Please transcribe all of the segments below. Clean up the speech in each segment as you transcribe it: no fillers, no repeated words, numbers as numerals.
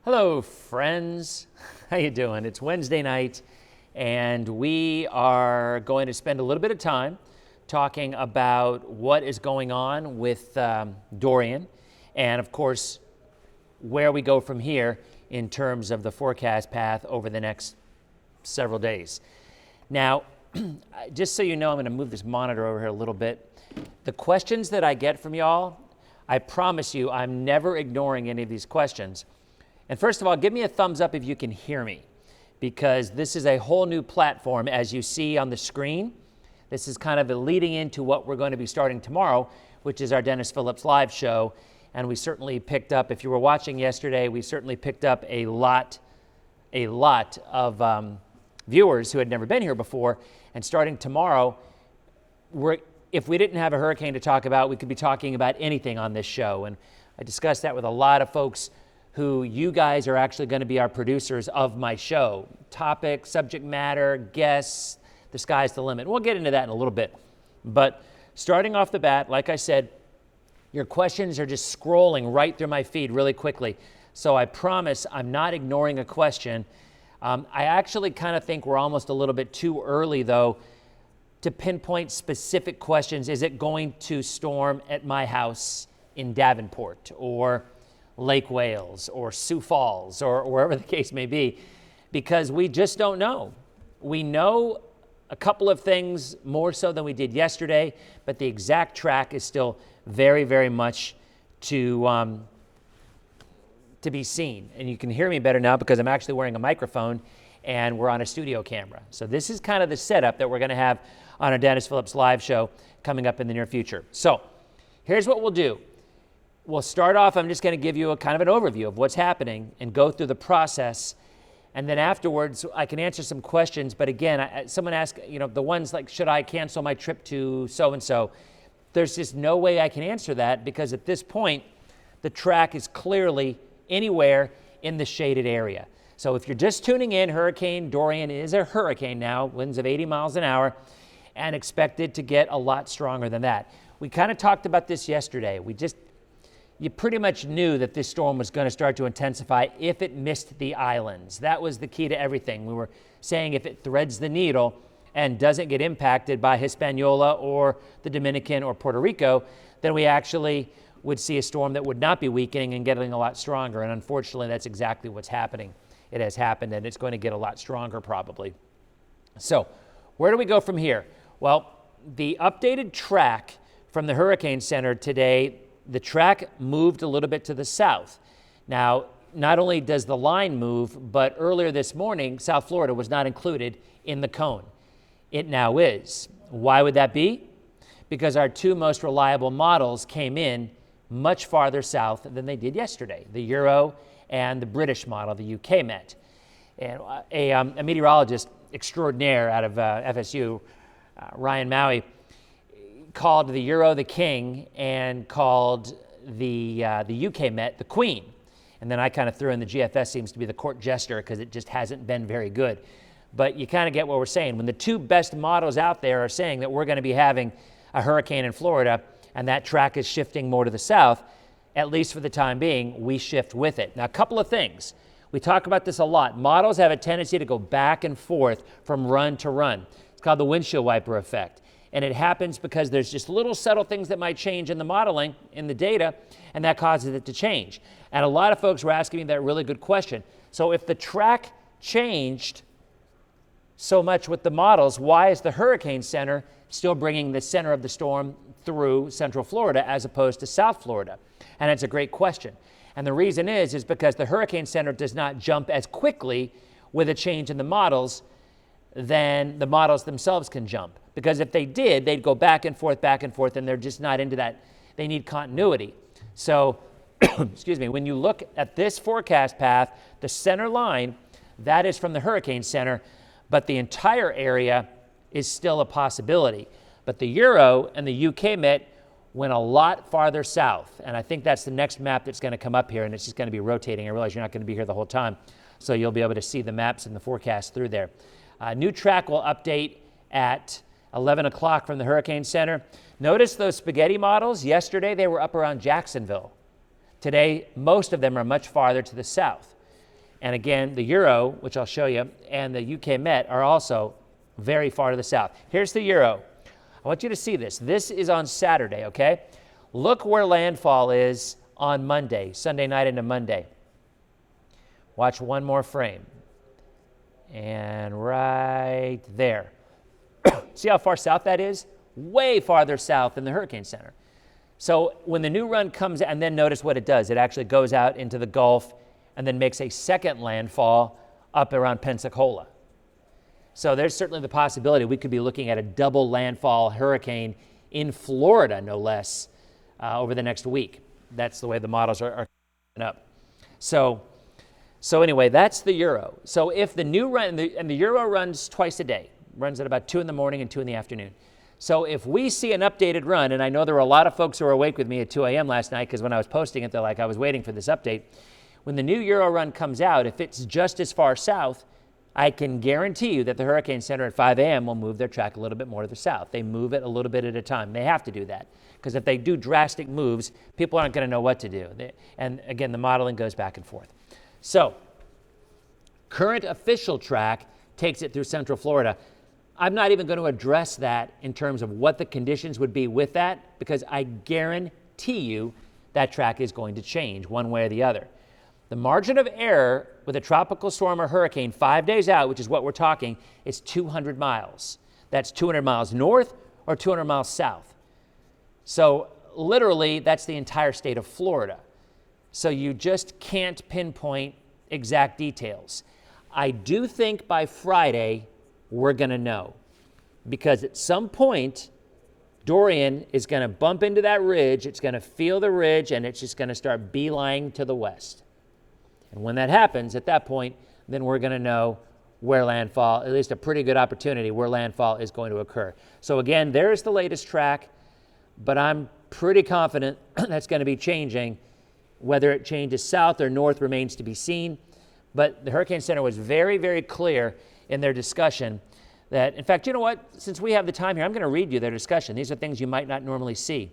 Hello, friends. How you doing? It's Wednesday night, and we are going to spend a little bit of time talking about what is going on with Dorian, and of course, where we go from here in terms of the forecast path over the next several days. Now, just so you know, I'm going to move this monitor over here a little bit. The questions that I get from y'all, I promise you, I'm never ignoring any of these questions. And first of all, give me a thumbs up if you can hear me, because this is a whole new platform, as you see on the screen. This is kind of leading into what we're going to be starting tomorrow, which is our Denis Phillips live show. And we certainly picked up, if you were watching yesterday, we certainly picked up a lot of viewers who had never been here before. And starting tomorrow, if we didn't have a hurricane to talk about, we could be talking about anything on this show. And I discussed that with a lot of folks who you guys are actually going to be our producers of my show. Topic, subject matter, guests, the sky's the limit. We'll get into that in a little bit. But starting off the bat, like I said, your questions are just scrolling right through my feed really quickly. So I promise I'm not ignoring a question. I actually kind of think we're almost a little bit too early, though, to pinpoint specific questions. Is it going to storm at my house in Davenport or Lake Wales or Sioux Falls or wherever the case may be? Because we just don't know. We know a couple of things more so than we did yesterday, but the exact track is still very, very much to be seen. And you can hear me better now because I'm actually wearing a microphone and we're on a studio camera. So this is kind of the setup that we're going to have on our Denis Phillips live show coming up in the near future. So here's what we'll do. We'll start off, I'm just going to give you a kind of an overview of what's happening and go through the process. And then afterwards, I can answer some questions. But again, someone asked, the ones like, should I cancel my trip to so-and-so? There's just no way I can answer that because at this point, the track is clearly anywhere in the shaded area. So if you're just tuning in, Hurricane Dorian is a hurricane now, winds of 80 miles an hour, and expected to get a lot stronger than that. We kind of talked about this yesterday. You pretty much knew that this storm was going to start to intensify if it missed the islands. That was the key to everything. We were saying if it threads the needle and doesn't get impacted by Hispaniola or the Dominican or Puerto Rico, then we actually would see a storm that would not be weakening and getting a lot stronger. And unfortunately, that's exactly what's happening. It has happened, and it's going to get a lot stronger probably. So where do we go from here? Well, the updated track from the Hurricane Center today, the track moved a little bit to the south. Now, not only does the line move, but earlier this morning, South Florida was not included in the cone. It now is. Why would that be? Because our two most reliable models came in much farther south than they did yesterday, the Euro and the British model, the UK Met. And a meteorologist extraordinaire out of FSU, Ryan Maui, called the Euro the king and called the UK Met the queen. And then I kind of threw in the GFS seems to be the court jester because it just hasn't been very good. But you kind of get what we're saying. When the two best models out there are saying that we're going to be having a hurricane in Florida and that track is shifting more to the south, at least for the time being, we shift with it. Now, a couple of things. We talk about this a lot. Models have a tendency to go back and forth from run to run. It's called the windshield wiper effect. And it happens because there's just little subtle things that might change in the modeling, in the data, and that causes it to change. And a lot of folks were asking me that really good question. So if the track changed so much with the models, why is the Hurricane Center still bringing the center of the storm through Central Florida as opposed to South Florida? And it's a great question. And the reason is because the Hurricane Center does not jump as quickly with a change in the models than the models themselves can jump. Because if they did, they'd go back and forth, and they're just not into that. They need continuity. So, excuse me, when you look at this forecast path, the center line, that is from the Hurricane Center, but the entire area is still a possibility. But the Euro and the UK Met went a lot farther south, and I think that's the next map that's going to come up here, and it's just going to be rotating. I realize you're not going to be here the whole time, so you'll be able to see the maps and the forecast through there. New track will update at 11 o'clock from the Hurricane Center. Notice those spaghetti models. Yesterday, they were up around Jacksonville. Today, most of them are much farther to the south. And again, the Euro, which I'll show you, and the UK Met are also very far to the south. Here's the Euro. I want you to see this. This is on Saturday, okay? Look where landfall is on Monday, Sunday night into Monday. Watch one more frame. And right there. See how far south that is? Way farther south than the Hurricane Center. So when the new run comes, and then notice what it does. It actually goes out into the Gulf and then makes a second landfall up around Pensacola. So there's certainly the possibility we could be looking at a double landfall hurricane in Florida, no less, over the next week. That's the way the models are coming up. So anyway, that's the Euro. So if the new run, and the Euro runs twice a day, runs at about 2 in the morning and 2 in the afternoon. So if we see an updated run, and I know there were a lot of folks who were awake with me at 2 a.m. last night, because when I was posting it, they're like, I was waiting for this update. When the new Euro run comes out, if it's just as far south, I can guarantee you that the Hurricane Center at 5 a.m. will move their track a little bit more to the south. They move it a little bit at a time. They have to do that, because if they do drastic moves, people aren't going to know what to do. And again, the modeling goes back and forth. So current official track takes it through Central Florida. I'm not even going to address that in terms of what the conditions would be with that, because I guarantee you that track is going to change one way or the other. The margin of error with a tropical storm or hurricane 5 days out, which is what we're talking, is 200 miles. That's 200 miles north or 200 miles south. So literally, that's the entire state of Florida. So you just can't pinpoint exact details. I do think by Friday, we're going to know, because at some point, Dorian is going to bump into that ridge, it's going to feel the ridge, and it's just going to start beelining to the west. And when that happens, at that point, then we're going to know where landfall, at least a pretty good opportunity, where landfall is going to occur. So again, there's the latest track, but I'm pretty confident that's going to be changing. Whether it changes south or north remains to be seen. But the Hurricane Center was very, very clear in their discussion that, in fact, you know what? Since we have the time here, I'm going to read you their discussion. These are things you might not normally see,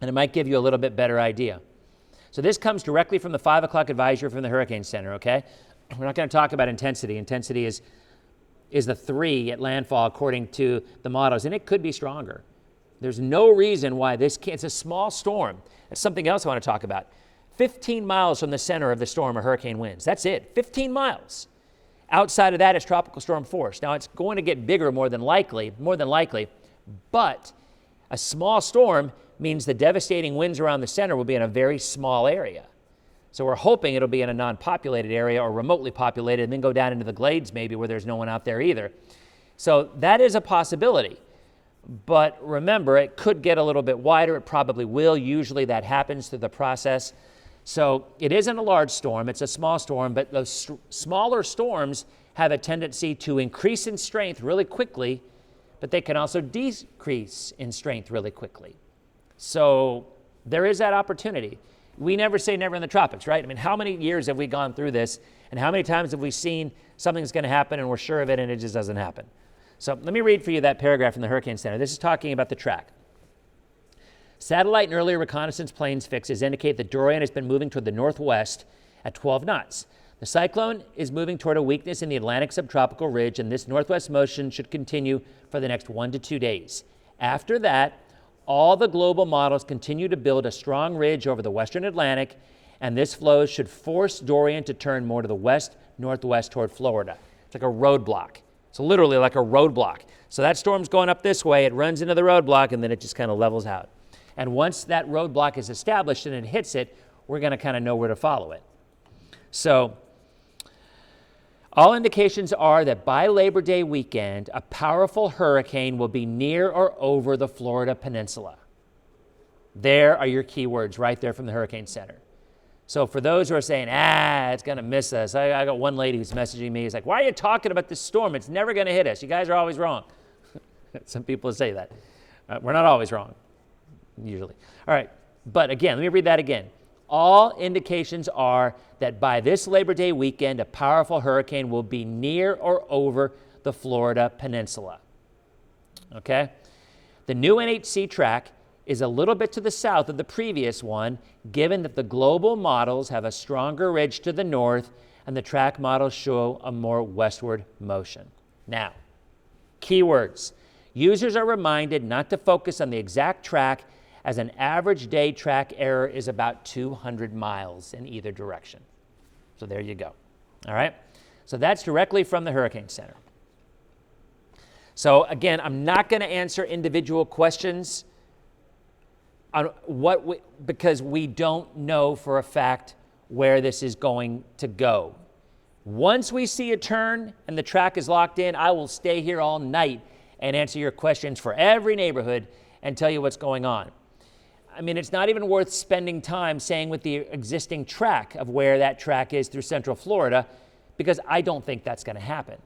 and it might give you a little bit better idea. So this comes directly from the 5 o'clock advisory from the Hurricane Center, okay? We're not going to talk about intensity. Intensity is the 3 at landfall according to the models, and it could be stronger. There's no reason why this can't. It's a small storm. That's something else I want to talk about. 15 miles from the center of the storm are hurricane winds. That's it, 15 miles. Outside of that is tropical storm force. Now, it's going to get bigger more than likely, but a small storm means the devastating winds around the center will be in a very small area. So we're hoping it'll be in a non-populated area or remotely populated, and then go down into the glades maybe where there's no one out there either. So that is a possibility. But remember, it could get a little bit wider. It probably will. Usually that happens through the process. So it isn't a large storm. It's a small storm, but those smaller storms have a tendency to increase in strength really quickly, but they can also decrease in strength really quickly. So there is that opportunity. We never say never in the tropics, right? I mean, how many years have we gone through this, and how many times have we seen something's going to happen and we're sure of it and it just doesn't happen? So let me read for you that paragraph from the Hurricane Center. This is talking about the track. Satellite and earlier reconnaissance planes fixes indicate that Dorian has been moving toward the northwest at 12 knots. The cyclone is moving toward a weakness in the Atlantic subtropical ridge, and this northwest motion should continue for the next 1 to 2 days. After that, all the global models continue to build a strong ridge over the western Atlantic, and this flow should force Dorian to turn more to the west-northwest toward Florida. It's like a roadblock. It's literally like a roadblock. So that storm's going up this way, it runs into the roadblock, and then it just kind of levels out. And once that roadblock is established and it hits it, we're going to kind of know where to follow it. So all indications are that by Labor Day weekend, a powerful hurricane will be near or over the Florida peninsula. There are your key words right there from the Hurricane Center. So for those who are saying, it's going to miss us. I got one lady who's messaging me. He's like, why are you talking about this storm? It's never going to hit us. You guys are always wrong. Some people say that. We're not always wrong, usually. All right, but again, let me read that again. All indications are that by this Labor Day weekend, a powerful hurricane will be near or over the Florida peninsula. Okay? The new NHC track is a little bit to the south of the previous one, given that the global models have a stronger ridge to the north and the track models show a more westward motion. Now, keywords. Users are reminded not to focus on the exact track, as an average day track error is about 200 miles in either direction. So there you go. All right? So that's directly from the Hurricane Center. So again, I'm not going to answer individual questions on because we don't know for a fact where this is going to go. Once we see a turn and the track is locked in, I will stay here all night and answer your questions for every neighborhood and tell you what's going on. I mean, it's not even worth spending time saying with the existing track of where that track is through Central Florida, because I don't think that's going to happen.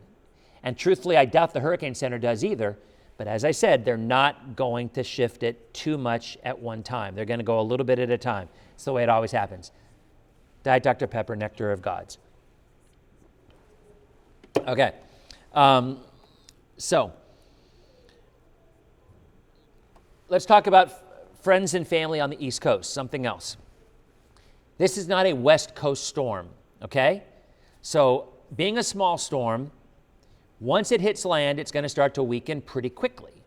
And truthfully, I doubt the Hurricane Center does either. But as I said, they're not going to shift it too much at one time. They're going to go a little bit at a time. It's the way it always happens. Diet Dr. Pepper, nectar of gods. Okay. So let's talk about friends and family on the East Coast, something else. This is not a West Coast storm, okay? So being a small storm, once it hits land, it's going to start to weaken pretty quickly.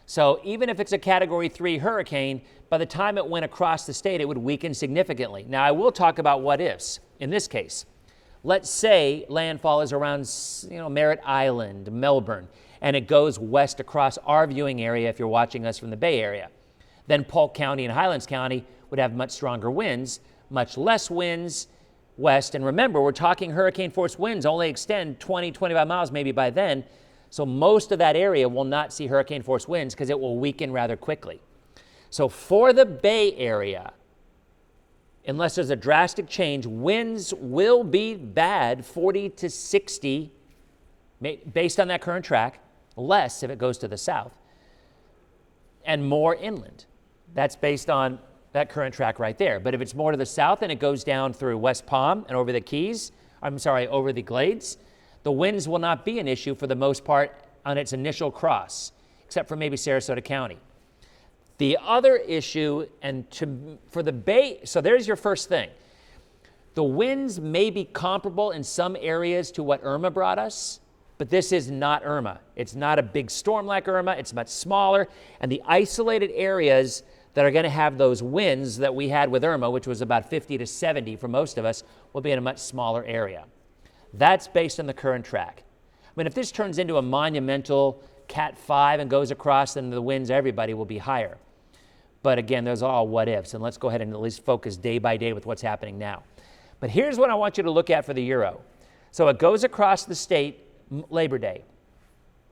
So even if it's a Category 3 hurricane, by the time it went across the state, it would weaken significantly. Now, I will talk about what ifs in this case. Let's say landfall is around, Merritt Island, Melbourne, and it goes west across our viewing area if you're watching us from the Bay Area. Then Polk County and Highlands County would have much stronger winds, much less winds west. And remember, we're talking hurricane force winds only extend 20, 25 miles maybe by then. So most of that area will not see hurricane force winds because it will weaken rather quickly. So for the Bay Area, unless there's a drastic change, winds will be bad, 40 to 60, based on that current track, less if it goes to the south, and more inland. That's based on that current track right there. But if it's more to the south and it goes down through West Palm and over the Keys, over the Glades, the winds will not be an issue for the most part on its initial cross, except for maybe Sarasota County. The other issue, for the Bay, so there's your first thing. The winds may be comparable in some areas to what Irma brought us, but this is not Irma. It's not a big storm like Irma. It's much smaller. And the isolated areas that are going to have those winds that we had with Irma, which was about 50 to 70 for most of us, will be in a much smaller area. That's based on the current track. I mean, if this turns into a monumental Cat 5 and goes across, then the winds, everybody will be higher. But again, those are all what ifs. And let's go ahead and at least focus day by day with what's happening now. But here's what I want you to look at for the Euro. So it goes across the state Labor Day.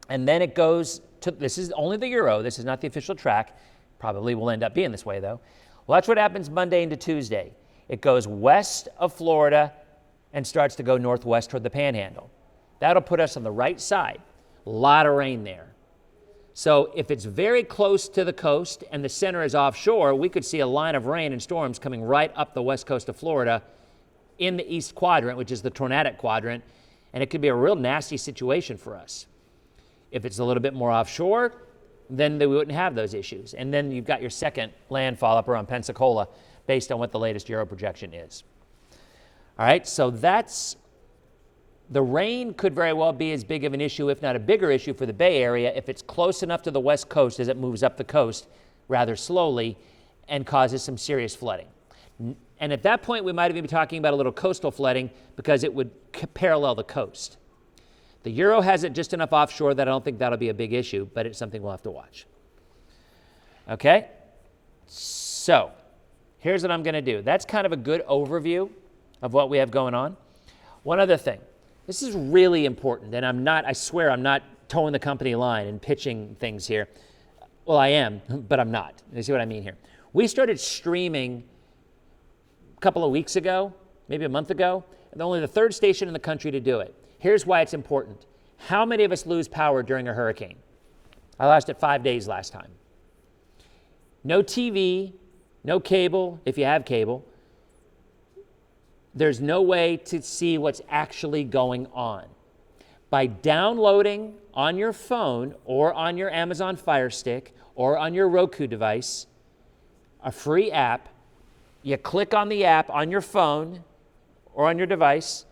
And then it goes to, this is only the Euro, this is not the official track. Probably will end up being this way though. Well, that's what happens Monday into Tuesday. It goes west of Florida and starts to go northwest toward the Panhandle. That'll put us on the right side. A lot of rain there. So if it's very close to the coast and the center is offshore, we could see a line of rain and storms coming right up the west coast of Florida in the east quadrant, which is the tornadic quadrant, and it could be a real nasty situation for us. If it's a little bit more offshore, then we wouldn't have those issues. And then you've got your second landfall up around Pensacola based on what the latest Euro projection is. All right, so the rain could very well be as big of an issue, if not a bigger issue for the Bay Area, if it's close enough to the west coast as it moves up the coast rather slowly and causes some serious flooding. And at that point, we might even be talking about a little coastal flooding because it would parallel the coast. The Euro has it just enough offshore that I don't think that'll be a big issue, but it's something we'll have to watch. Okay? So, here's what I'm going to do. That's kind of a good overview of what we have going on. One other thing. This is really important, and I swear I'm not towing the company line and pitching things here. Well, I am, but I'm not. You see what I mean here? We started streaming a couple of weeks ago, maybe a month ago, and only the third station in the country to do it. Here's why it's important. How many of us lose power during a hurricane? I lost it 5 days last time. No TV, no cable, if you have cable. There's no way to see what's actually going on. By downloading on your phone or on your Amazon Fire Stick or on your Roku device, a free app. You click on the app on your phone or on your device,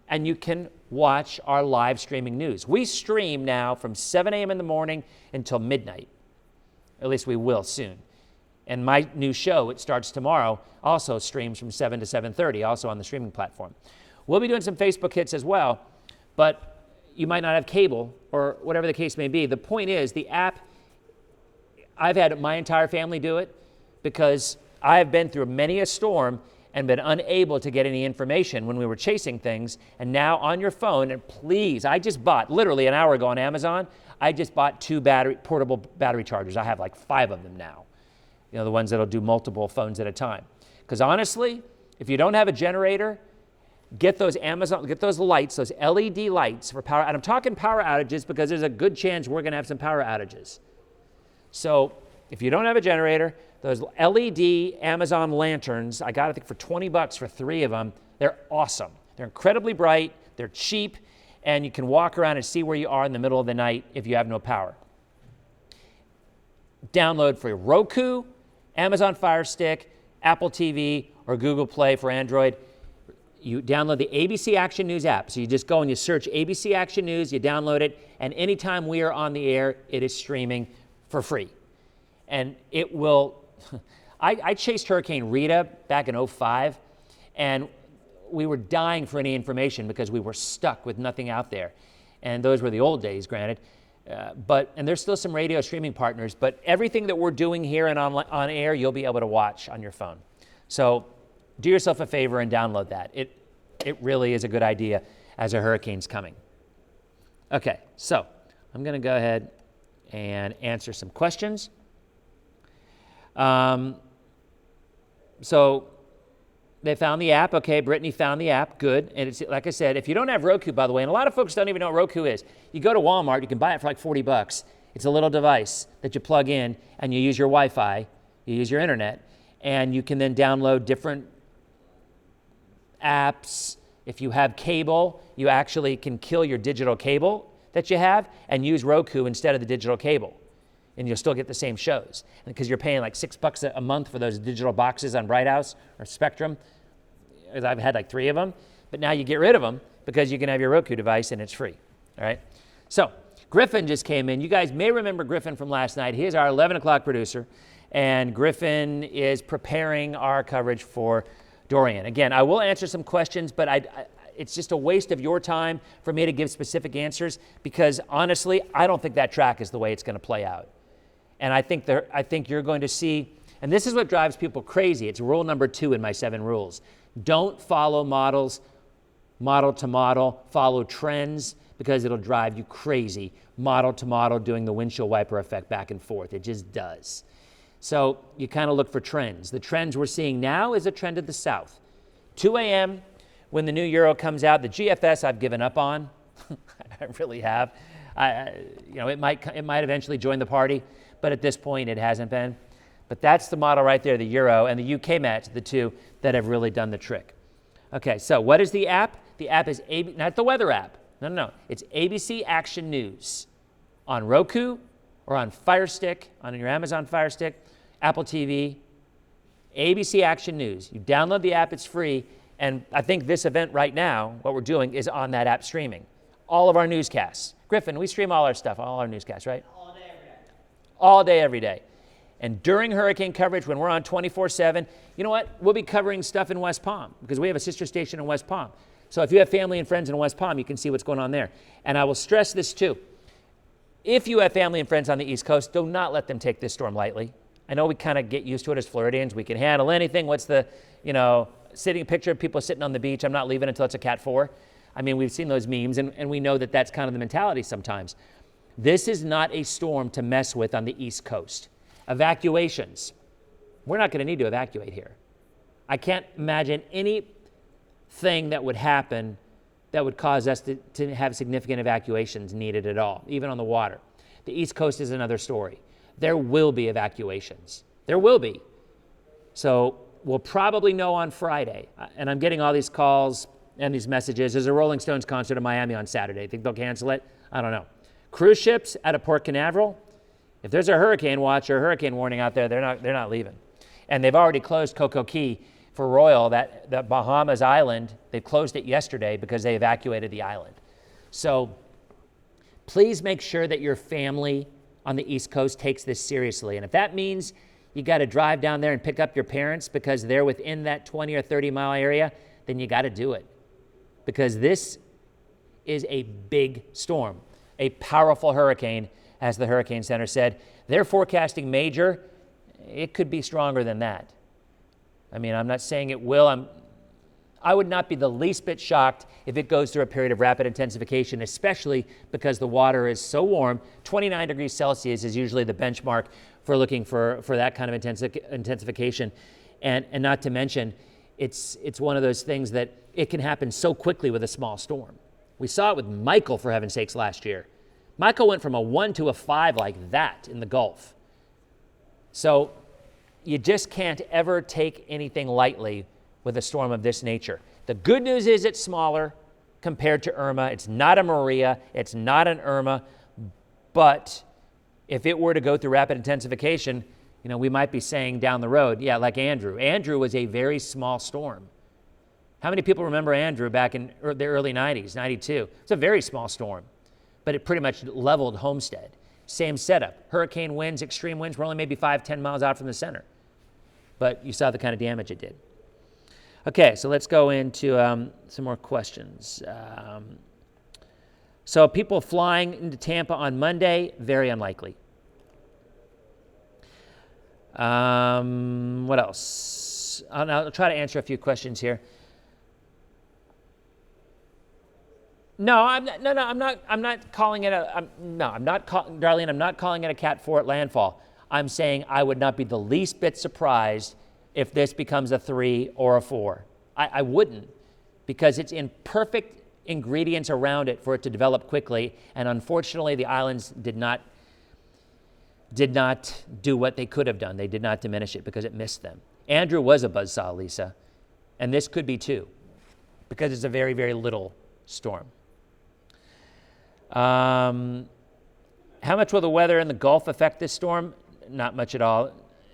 and you can watch our live streaming news. We stream now from 7 a.m. in the morning until midnight. At least we will soon. And my new show, it starts tomorrow, also streams from 7 to 7:30, also on the streaming platform. We'll be doing some Facebook hits as well, but you might not have cable or whatever the case may be. The point is, the app, I've had my entire family do it because I have been through many a storm and been unable to get any information when we were chasing things. And now on your phone, and please, I just bought, literally an hour ago on Amazon, I just bought 2 portable battery chargers. I have like 5 of them now. You know, the ones that'll do multiple phones at a time. Because honestly, if you don't have a generator, get those lights, those LED lights for power. And I'm talking power outages because there's a good chance we're gonna have some power outages. So if you don't have a generator, those LED Amazon lanterns, I got, I think, for $20 for 3 of them. They're awesome. They're incredibly bright, they're cheap, and you can walk around and see where you are in the middle of the night if you have no power. Download for Roku, Amazon Fire Stick, Apple TV, or Google Play for Android. You download the ABC Action News app. So you just go and you search ABC Action News, you download it, and anytime we are on the air, it is streaming for free. And it will, I chased Hurricane Rita back in 2005, and we were dying for any information because we were stuck with nothing out there. And those were the old days, granted. And there's still some radio streaming partners, but everything that we're doing here and on air, you'll be able to watch on your phone. So do yourself a favor and download that. It really is a good idea as a hurricane's coming. Okay, so I'm going to go ahead and answer some questions. So they found the app. Okay, Brittany found the app. Good. And it's, like I said, if you don't have Roku, by the way, and a lot of folks don't even know what Roku is. You go to Walmart, you can buy it for like $40. It's a little device that you plug in and you use your Wi-Fi, you use your internet, and you can then download different apps. If you have cable, you actually can kill your digital cable that you have and use Roku instead of the digital cable. And you'll still get the same shows. Because you're paying like $6 a month for those digital boxes on Bright House or Spectrum. I've had like 3 of them. But now you get rid of them because you can have your Roku device and it's free. All right? So Griffin just came in. You guys may remember Griffin from last night. He is our 11 o'clock producer. And Griffin is preparing our coverage for Dorian. Again, I will answer some questions, but it's just a waste of your time for me to give specific answers because honestly, I don't think that track is the way it's going to play out. And I think you're going to see, and this is what drives people crazy. It's rule number 2 in my 7 rules. Don't follow model to model, follow trends because it'll drive you crazy. Model to model doing the windshield wiper effect back and forth. It just does. So you kind of look for trends. The trends we're seeing now is a trend to the south. 2 a.m. when the new Euro comes out, the GFS I've given up on. I really have. It might eventually join the party, but at this point it hasn't been. But that's the model right there, the Euro and the UK match, the 2 that have really done the trick. Okay, so what is the app? The app is not the weather app. No. It's ABC Action News on Roku or on Fire Stick, on your Amazon Fire Stick, Apple TV, ABC Action News. You download the app, it's free, and I think this event right now, what we're doing is on that app streaming. All of our newscasts. Griffin, we stream all our stuff, all our newscasts, right? All day, every day. All day, every day. And during hurricane coverage, when we're on 24/7, you know what? We'll be covering stuff in West Palm because we have a sister station in West Palm. So if you have family and friends in West Palm, you can see what's going on there. And I will stress this too. If you have family and friends on the East Coast, do not let them take this storm lightly. I know we kind of get used to it as Floridians. We can handle anything. What's the, sitting picture of people sitting on the beach? I'm not leaving until it's a Cat 4. I mean, we've seen those memes, and we know that that's kind of the mentality sometimes. This is not a storm to mess with on the East Coast. Evacuations. We're not going to need to evacuate here. I can't imagine anything that would happen that would cause us to have significant evacuations needed at all, even on the water. The East Coast is another story. There will be evacuations. There will be. So we'll probably know on Friday. And I'm getting all these calls and these messages. There's a Rolling Stones concert in Miami on Saturday. Think they'll cancel it? I don't know. Cruise ships out of Port Canaveral. If there's a hurricane watch or a hurricane warning out there, they're not leaving. And they've already closed Coco Key for Royal, that Bahamas island. They closed it yesterday because they evacuated the island. So please make sure that your family on the East Coast takes this seriously. And if that means you got to drive down there and pick up your parents because they're within that 20 or 30 mile area, then you got to do it. Because this is a big storm, a powerful hurricane, as the Hurricane Center said. They're forecasting major. It could be stronger than that. I mean, I'm not saying it will. I would not be the least bit shocked if it goes through a period of rapid intensification, especially because the water is so warm. 29 degrees Celsius is usually the benchmark for looking for that kind of intensification. And not to mention, it's one of those things that it can happen so quickly with a small storm. We saw it with Michael, for heaven's sakes, last year. Michael went from a 1 to a 5 like that in the Gulf. So you just can't ever take anything lightly with a storm of this nature. The good news is it's smaller compared to Irma. It's not a Maria. It's not an Irma. But if it were to go through rapid intensification, we might be saying down the road, yeah, like Andrew. Andrew was a very small storm. How many people remember Andrew back in the early 90s, 92? It's a very small storm, but it pretty much leveled Homestead. Same setup. Hurricane winds, extreme winds were only maybe 5-10 miles out from the center. But you saw the kind of damage it did. Okay, so let's go into some more questions. So people flying into Tampa on Monday, very unlikely. What else? I'll try to answer a few questions here. I'm not calling it Darlene, I'm not calling it a Cat 4 at landfall. I'm saying I would not be the least bit surprised if this becomes a 3 or a 4. I wouldn't, because it's in perfect ingredients around it for it to develop quickly, and unfortunately the islands did not do what they could have done. They did not diminish it because it missed them. Andrew was a buzzsaw, Lisa, and this could be too, because it's a very, very little storm. How much will the weather in the Gulf affect this storm? Not much at all.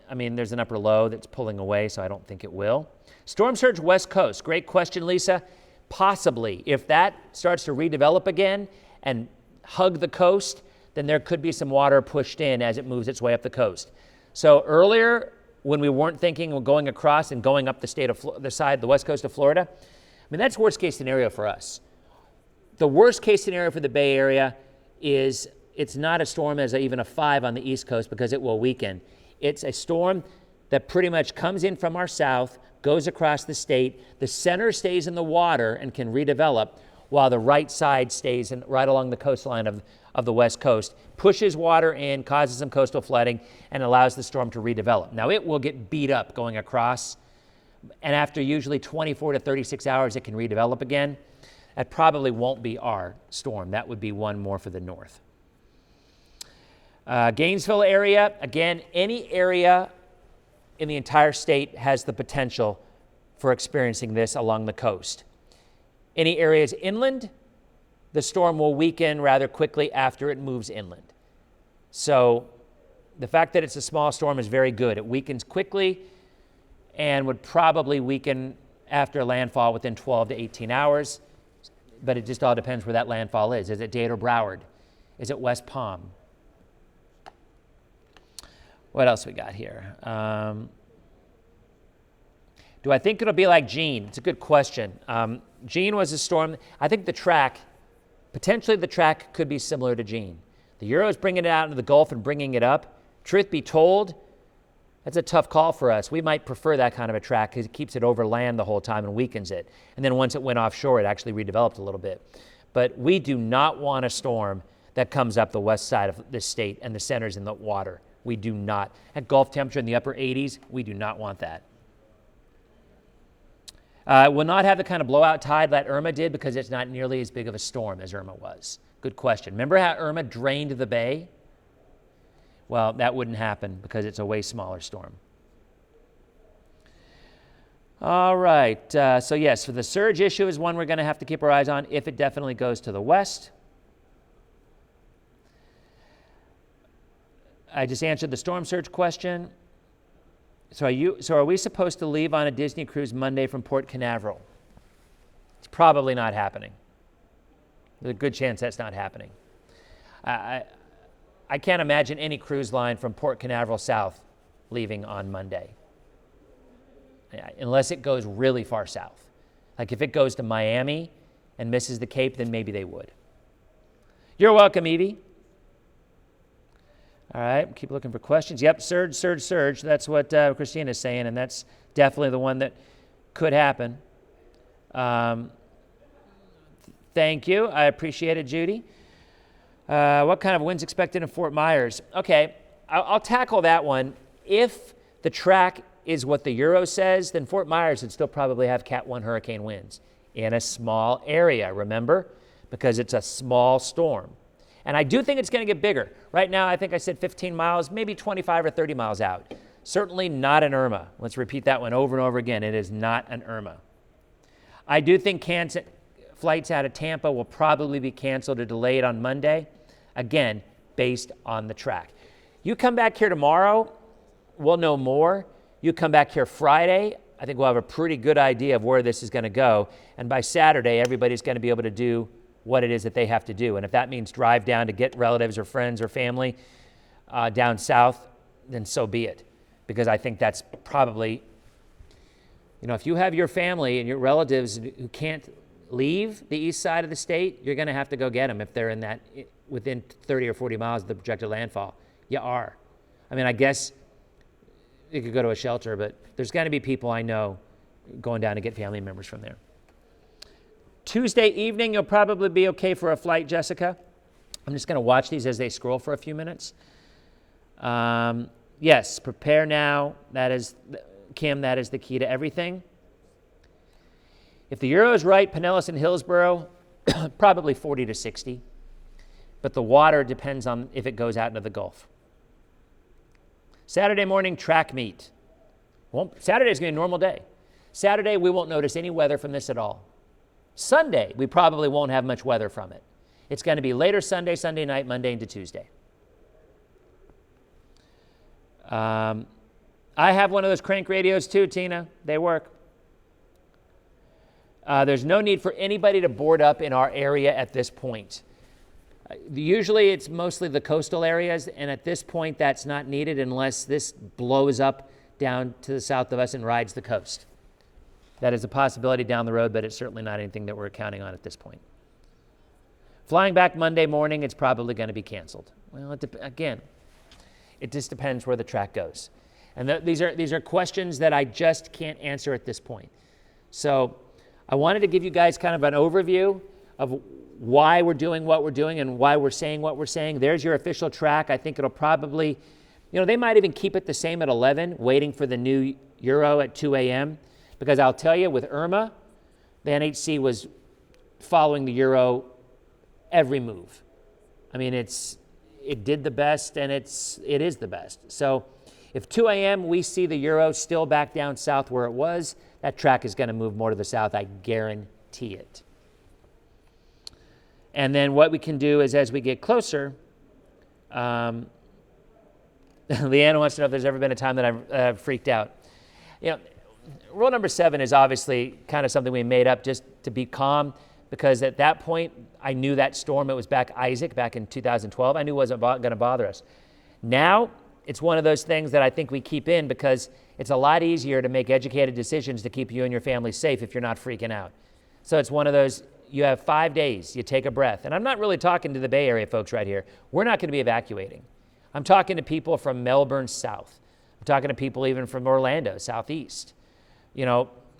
I mean, there's an upper low that's pulling away, so I don't think it will. Storm surge West Coast. Great question, Lisa. Possibly. If that starts to redevelop again and hug the coast, then there could be some water pushed in as it moves its way up the coast. So earlier, when we weren't thinking of going across and going up the west coast of Florida, I mean, that's worst case scenario for us. The worst case scenario for the Bay Area is it's not a storm as even a 5 on the East Coast because it will weaken. It's a storm that pretty much comes in from our south, goes across the state. The center stays in the water and can redevelop, while the right side stays right along the coastline of the West Coast, pushes water in, causes some coastal flooding, and allows the storm to redevelop. Now, it will get beat up going across, and after usually 24 to 36 hours, it can redevelop again. That probably won't be our storm. That would be one more for the north. Gainesville area, again, any area in the entire state has the potential for experiencing this along the coast. Any areas inland, the storm will weaken rather quickly after it moves inland. So the fact that it's a small storm is very good. It weakens quickly and would probably weaken after landfall within 12 to 18 hours. But it just all depends where that landfall is. Is it Dade or Broward? Is it West Palm? What else we got here? Do I think it'll be like Jeanne? It's a good question. Jeanne was a storm. I think potentially the track could be similar to Jeanne. The Euro is bringing it out into the Gulf and bringing it up. Truth be told, that's a tough call for us. We might prefer that kind of a track because it keeps it over land the whole time and weakens it. And then once it went offshore, it actually redeveloped a little bit. But we do not want a storm that comes up the west side of this state and the center's in the water. We do not. At Gulf temperature in the upper 80s, we do not want that. Will not have the kind of blowout tide that Irma did because it's not nearly as big of a storm as Irma was. Good question. Remember how Irma drained the bay? Well, that wouldn't happen because it's a way smaller storm. All right. So yes, for the surge issue is one we're going to have to keep our eyes on if it definitely goes to the west. I just answered the storm surge question. So are we supposed to leave on a Disney cruise Monday from Port Canaveral? It's probably not happening. There's a good chance that's not happening. I can't imagine any cruise line from Port Canaveral south leaving on Monday, unless it goes really far south. Like if it goes to Miami and misses the Cape, then maybe they would. You're welcome, Evie. All right, keep looking for questions. Yep, surge. That's what Christina's saying, and that's definitely the one that could happen. Thank you. I appreciate it, Judy. What kind of winds expected in Fort Myers? Okay, I'll tackle that one. If the track is what the Euro says, then Fort Myers would still probably have Cat 1 hurricane winds in a small area, remember? Because it's a small storm. And I do think it's going to get bigger. Right now, I think I said 15 miles, maybe 25 or 30 miles out. Certainly not an Irma. Let's repeat that one over and over again. It is not an Irma. I do think flights out of Tampa will probably be canceled or delayed on Monday, again, based on the track. You come back here tomorrow, we'll know more. You come back here Friday, I think we'll have a pretty good idea of where this is going to go. And by Saturday, everybody's going to be able to do what it is that they have to do. And if that means drive down to get relatives or friends or family down south, then so be it. Because I think that's probably, if you have your family and your relatives who can't leave the east side of the state, you're going to have to go get them if they're within 30 or 40 miles of the projected landfall. You are. I mean, I guess you could go to a shelter, but there's going to be people I know going down to get family members from there. Tuesday evening, you'll probably be okay for a flight, Jessica. I'm just going to watch these as they scroll for a few minutes. Yes, prepare now. That is, Kim, that is the key to everything. If the Euro is right, Pinellas and Hillsborough, probably 40 to 60. But the water depends on if it goes out into the Gulf. Saturday morning, track meet. Saturday's going to be a normal day. Saturday, we won't notice any weather from this at all. Sunday, we probably won't have much weather from it. It's going to be later Sunday, Sunday night, Monday into Tuesday. I have one of those crank radios too, Tina. They work. There's no need for anybody to board up in our area at this point. Usually it's mostly the coastal areas, and at this point that's not needed unless this blows up down to the south of us and rides the coast. That is a possibility down the road, but it's certainly not anything that we're counting on at this point. Flying back Monday morning, it's probably going to be canceled. Well, again, it just depends where the track goes. And these are questions that I just can't answer at this point. So I wanted to give you guys kind of an overview of why we're doing what we're doing and why we're saying what we're saying. There's your official track. I think it'll probably, they might even keep it the same at 11, waiting for the new Euro at 2 a.m., because I'll tell you, with Irma, the NHC was following the Euro every move. I mean, it did the best, and it is the best. So if 2 a.m. we see the Euro still back down south where it was, that track is going to move more to the south. I guarantee it. And then what we can do is, as we get closer, Leanne wants to know if there's ever been a time that I've freaked out. Rule number 7 is obviously kind of something we made up just to be calm, because at that point, I knew that storm, it was Isaac back in 2012. I knew it wasn't going to bother us. Now, it's one of those things that I think we keep in because it's a lot easier to make educated decisions to keep you and your family safe if you're not freaking out. So it's one of those, you have 5 days, you take a breath. And I'm not really talking to the Bay Area folks right here. We're not going to be evacuating. I'm talking to people from Melbourne south. I'm talking to people even from Orlando, southeast.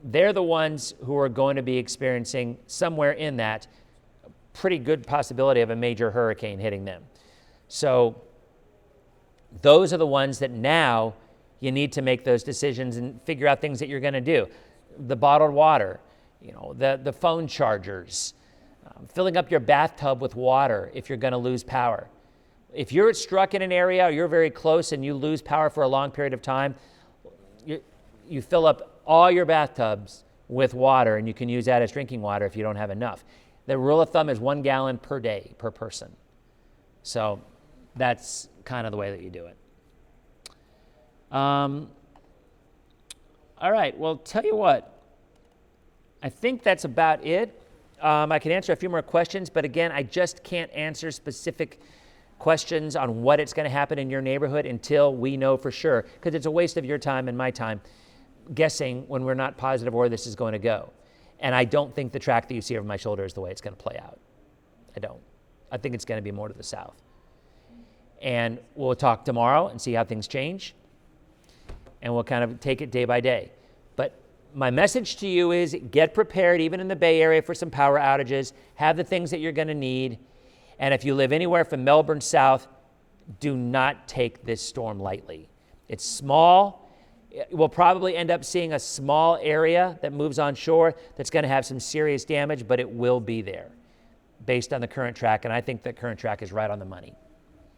They're the ones who are going to be experiencing somewhere in that pretty good possibility of a major hurricane hitting them. So those are the ones that now you need to make those decisions and figure out things that you're going to do. The bottled water, the phone chargers, filling up your bathtub with water if you're going to lose power. If you're struck in an area or you're very close and you lose power for a long period of time, you fill up all your bathtubs with water, and you can use that as drinking water if you don't have enough. The rule of thumb is 1 gallon per day per person. So that's kind of the way that you do it. All right, well, tell you what, I think that's about it. I can answer a few more questions, but again, I just can't answer specific questions on what it's going to happen in your neighborhood until we know for sure, because it's a waste of your time and my time guessing when we're not positive where this is going to go. And I don't think the track that you see over my shoulder is the way it's going to play out. I don't. I think it's going to be more to the south. And we'll talk tomorrow and see how things change. And we'll kind of take it day by day. But my message to you is get prepared, even in the Bay Area, for some power outages. Have the things that you're going to need. And if you live anywhere from Melbourne south, do not take this storm lightly. It's small. We'll probably end up seeing a small area that moves on shore that's going to have some serious damage, but it will be there based on the current track. And I think the current track is right on the money.